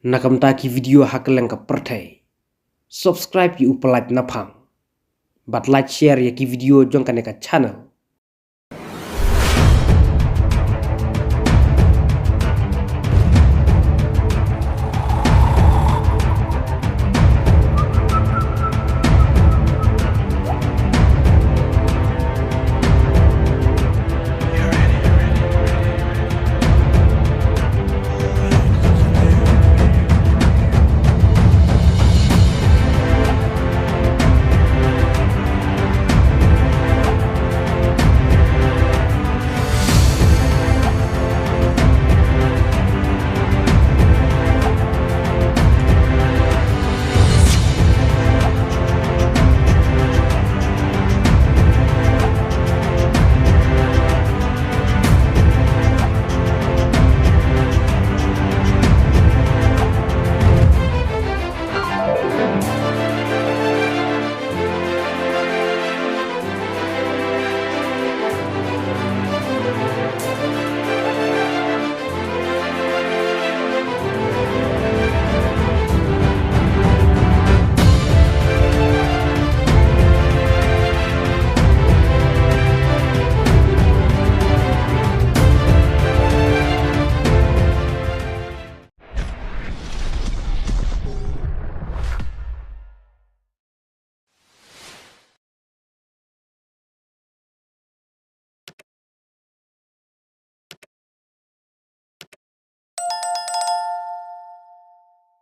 Nakamta ki video hakeleng ka pertai. Subscribe yu upalait napang. But like share ya ki video jong kaneka channel.